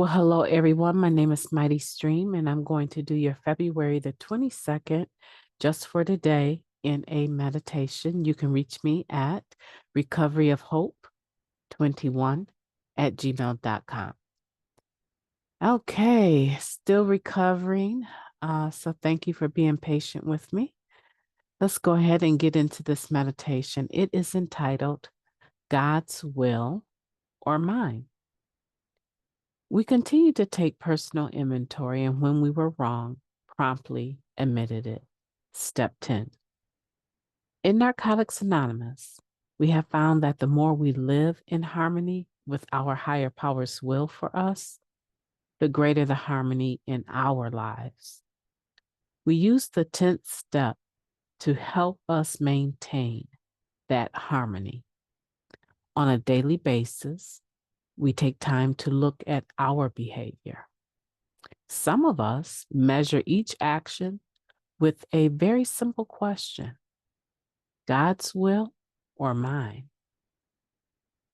Well, hello, everyone. My name is Mighty Stream, and I'm going to do your February the 22nd just for today in a meditation. You can reach me at recoveryofhope21@gmail.com. Okay, still recovering. So thank you for being patient with me. Let's go ahead and get into this meditation. It is entitled God's Will or Mine. We continue to take personal inventory, and when we were wrong, promptly admitted it. Step 10. In Narcotics Anonymous, we have found that the more we live in harmony with our higher power's will for us, the greater the harmony in our lives. We use the 10th step to help us maintain that harmony. On a daily basis, we take time to look at our behavior. Some of us measure each action with a very simple question: God's will or mine?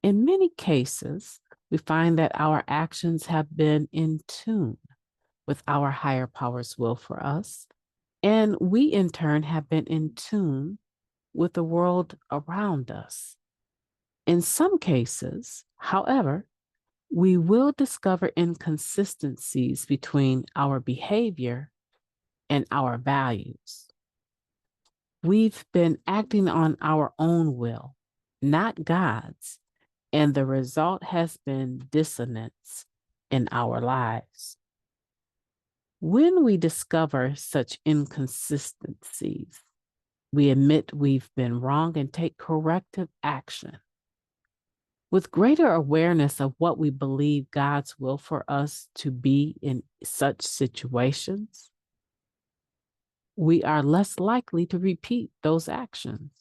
In many cases, we find that our actions have been in tune with our higher power's will for us, and we in turn have been in tune with the world around us. In some cases, however, we will discover inconsistencies between our behavior and our values. We've been acting on our own will, not God's, and the result has been dissonance in our lives. When we discover such inconsistencies, we admit we've been wrong and take corrective action. With greater awareness of what we believe God's will for us to be in such situations, we are less likely to repeat those actions.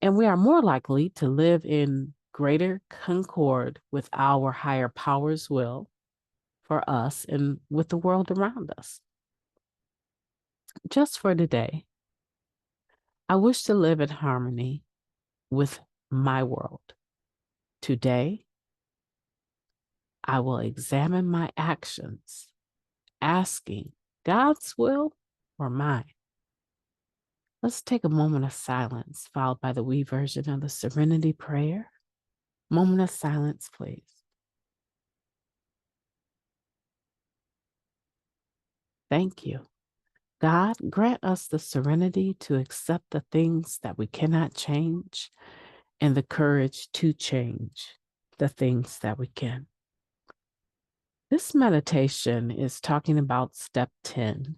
And we are more likely to live in greater concord with our higher power's will for us and with the world around us. Just for today, I wish to live in harmony with my world. Today, I will examine my actions, asking God's will or mine. Let's take a moment of silence, followed by the we version of the Serenity Prayer. Moment of silence, please. Thank you. God, grant us the serenity to accept the things that we cannot change and the courage to change the things that we can. This meditation is talking about step 10,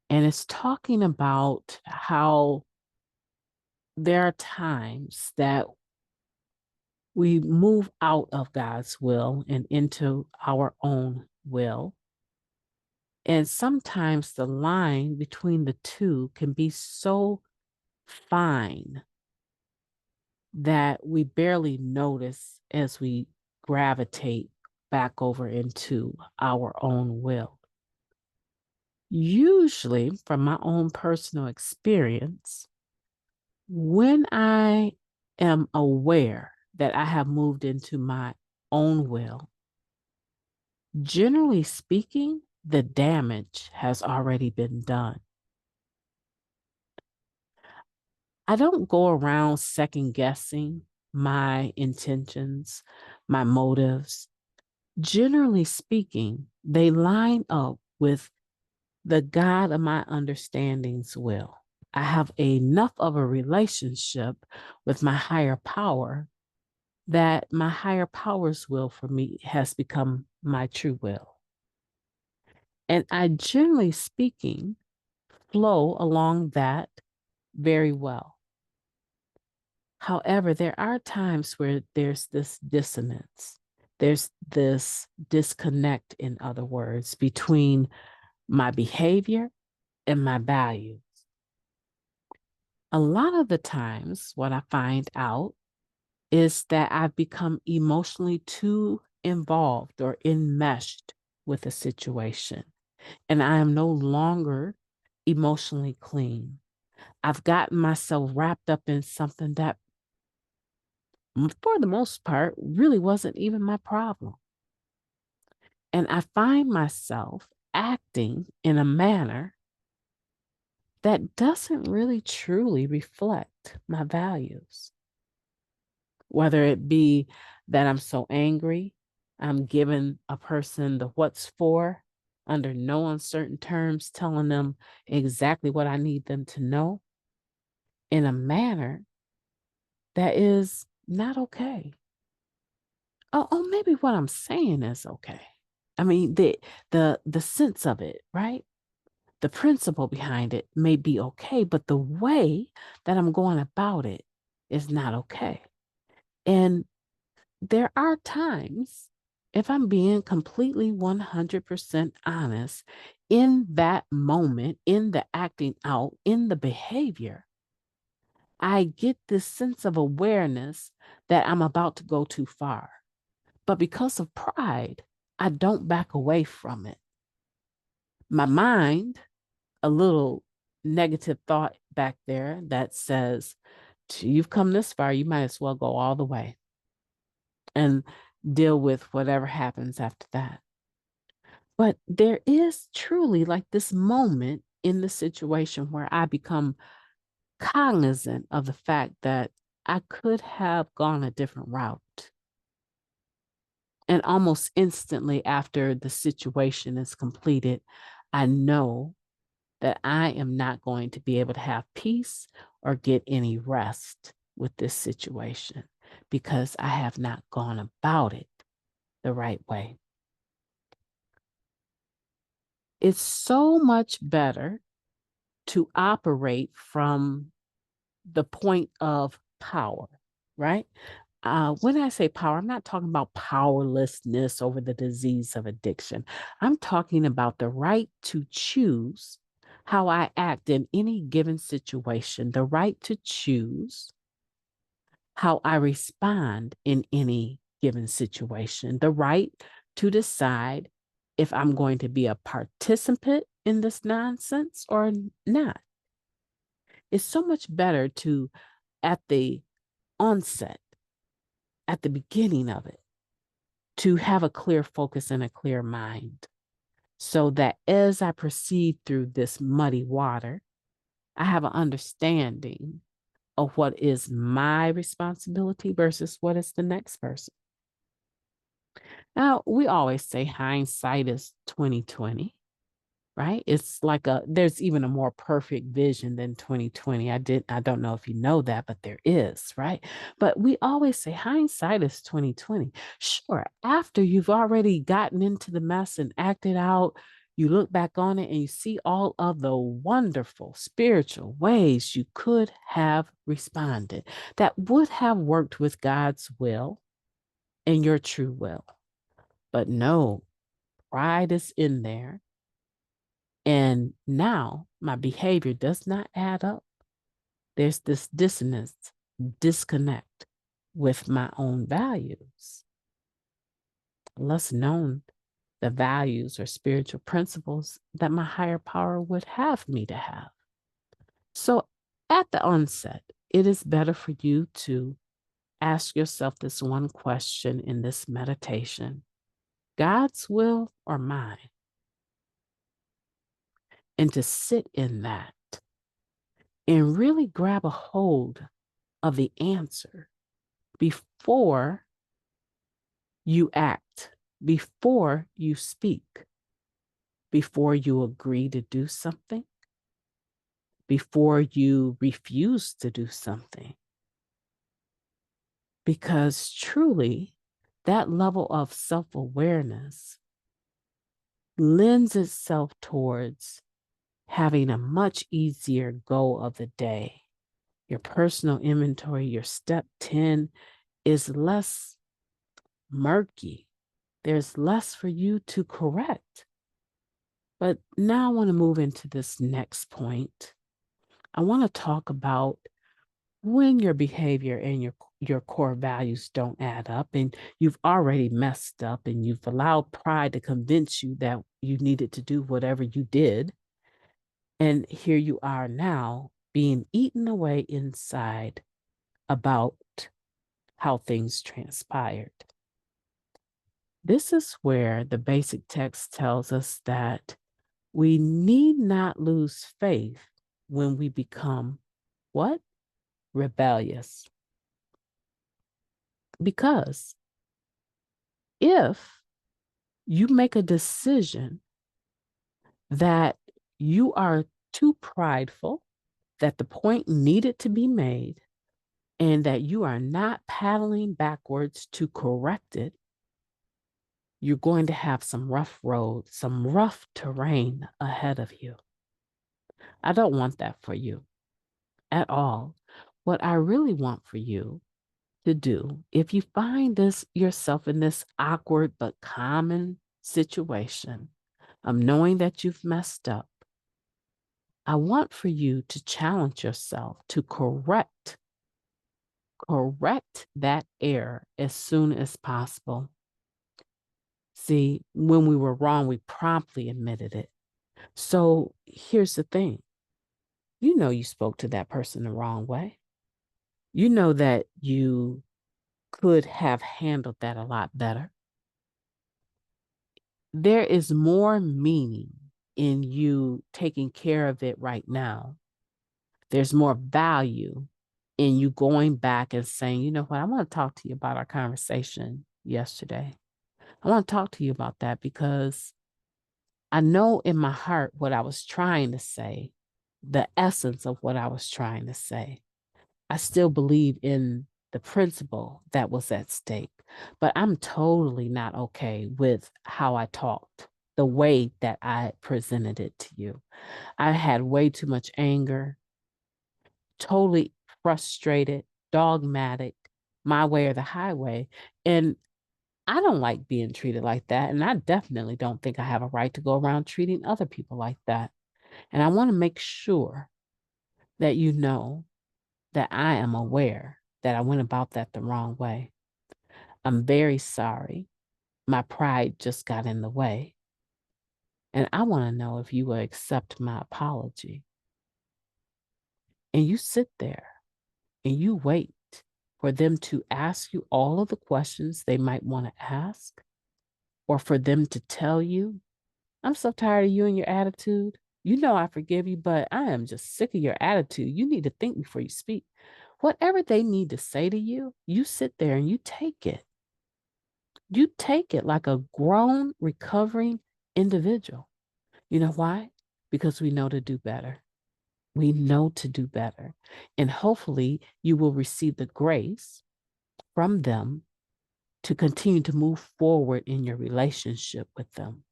and it's talking about how there are times that we move out of God's will and into our own will. And sometimes the line between the two can be so fine that we barely notice as we gravitate back over into our own will. Usually, from my own personal experience, when I am aware that I have moved into my own will, generally speaking, the damage has already been done. I don't go around second guessing my intentions, my motives. Generally speaking, they line up with the God of my understanding's will. I have enough of a relationship with my higher power that my higher power's will for me has become my true will. And I, generally speaking, flow along that very well. However, there are times where there's this dissonance. There's this disconnect, in other words, between my behavior and my values. A lot of the times, what I find out is that I've become emotionally too involved or enmeshed with a situation, and I am no longer emotionally clean. I've gotten myself wrapped up in something that, for the most part, really wasn't even my problem. And I find myself acting in a manner that doesn't really truly reflect my values. Whether it be that I'm so angry, I'm giving a person the what's for under no uncertain terms, telling them exactly what I need them to know in a manner that is not okay. Oh, maybe what I'm saying is okay. I mean, the sense of it, right? The principle behind it may be okay, but the way that I'm going about it is not okay. And there are times, if I'm being completely 100% honest, in that moment, in the acting out, in the behavior, I get this sense of awareness that I'm about to go too far. But because of pride, I don't back away from it. My mind, a little negative thought back there that says, you've come this far, you might as well go all the way and deal with whatever happens after that. But there is truly like this moment in the situation where I become cognizant of the fact that I could have gone a different route. And almost instantly after the situation is completed, I know that I am not going to be able to have peace or get any rest with this situation because I have not gone about it the right way. It's so much better to operate from the point of power, right? When I say power, I'm not talking about powerlessness over the disease of addiction. I'm talking about the right to choose how I act in any given situation, the right to choose how I respond in any given situation, the right to decide if I'm going to be a participant in this nonsense or not. It's so much better to, at the onset, at the beginning of it, to have a clear focus and a clear mind so that as I proceed through this muddy water, I have an understanding of what is my responsibility versus what is the next person. Now, we always say hindsight is 2020, right? It's like there's even a more perfect vision than 2020. I don't know if you know that, but there is, right? But we always say hindsight is 2020. Sure, after you've already gotten into the mess and acted out, you look back on it and you see all of the wonderful spiritual ways you could have responded that would have worked with God's will and your true will. But no, pride is in there. And now my behavior does not add up. There's this dissonance, disconnect with my own values. Less known the values or spiritual principles that my higher power would have me to have. So at the onset, it is better for you to ask yourself this one question in this meditation: God's will or mine? And to sit in that and really grab a hold of the answer before you act, before you speak, before you agree to do something, before you refuse to do something. Because truly, that level of self-awareness lends itself towards having a much easier go of the day. Your personal inventory, your step 10 is less murky. There's less for you to correct. But now I want to move into this next point. I want to talk about when your behavior and your core values don't add up and you've already messed up and you've allowed pride to convince you that you needed to do whatever you did. And here you are now being eaten away inside about how things transpired. This is where the basic text tells us that we need not lose faith when we become what? Rebellious. Because if you make a decision that you are too prideful, that the point needed to be made, and that you are not paddling backwards to correct it, you're going to have some rough road, some rough terrain ahead of you. I don't want that for you at all. What I really want for you to do, if you find yourself in this awkward but common situation of knowing that you've messed up, I want for you to challenge yourself to correct that error as soon as possible. See, when we were wrong, we promptly admitted it. So here's the thing. You know you spoke to that person the wrong way. You know that you could have handled that a lot better. There is more meaning in you taking care of it right now. There's more value in you going back and saying, you know what, I want to talk to you about our conversation yesterday. I want to talk to you about that because I know in my heart what I was trying to say, the essence of what I was trying to say. I still believe in the principle that was at stake, but I'm totally not okay with how I talked, the way that I presented it to you. I had way too much anger, totally frustrated, dogmatic, my way or the highway. And I don't like being treated like that. And I definitely don't think I have a right to go around treating other people like that. And I want to make sure that you know that I am aware that I went about that the wrong way. I'm very sorry. My pride just got in the way. And I want to know if you will accept my apology. And you sit there and you wait for them to ask you all of the questions they might want to ask, or for them to tell you, I'm so tired of you and your attitude. You know I forgive you, but I am just sick of your attitude. You need to think before you speak. Whatever they need to say to you, you sit there and you take it. You take it like a grown, recovering individual. You know why? Because we know to do better. We know to do better. And hopefully you will receive the grace from them to continue to move forward in your relationship with them.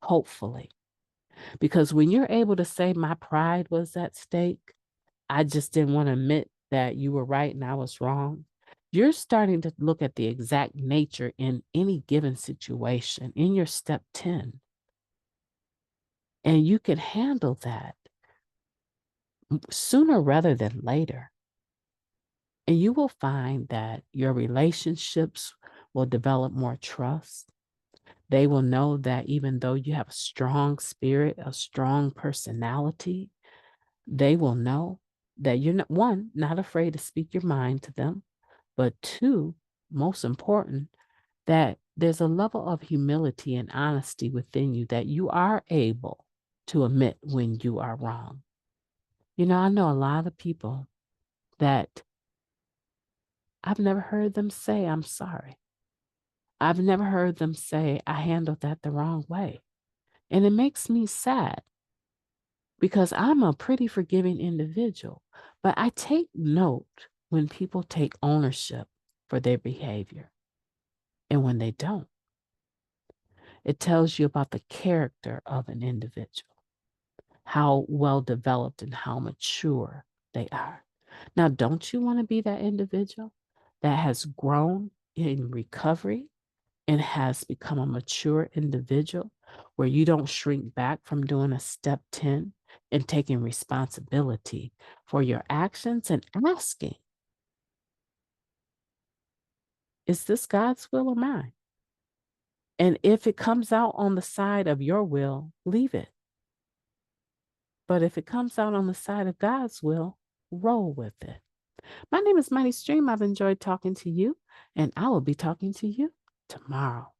Hopefully. Because when you're able to say my pride was at stake, I just didn't want to admit that you were right and I was wrong. You're starting to look at the exact nature in any given situation in your step 10. And you can handle that sooner rather than later. And you will find that your relationships will develop more trust. They will know that even though you have a strong spirit, a strong personality, they will know that you're not, one, not afraid to speak your mind to them, but two, most important, that there's a level of humility and honesty within you that you are able to admit when you are wrong. You know, I know a lot of people that I've never heard them say, I'm sorry. I've never heard them say, I handled that the wrong way. And it makes me sad because I'm a pretty forgiving individual, but I take note when people take ownership for their behavior and when they don't. It tells you about the character of an individual, how well developed and how mature they are. Now, don't you want to be that individual that has grown in recovery and has become a mature individual where you don't shrink back from doing a step 10 and taking responsibility for your actions and asking, is this God's will or mine? And if it comes out on the side of your will, leave it. But if it comes out on the side of God's will, roll with it. My name is Mighty Stream. I've enjoyed talking to you, and I will be talking to you tomorrow.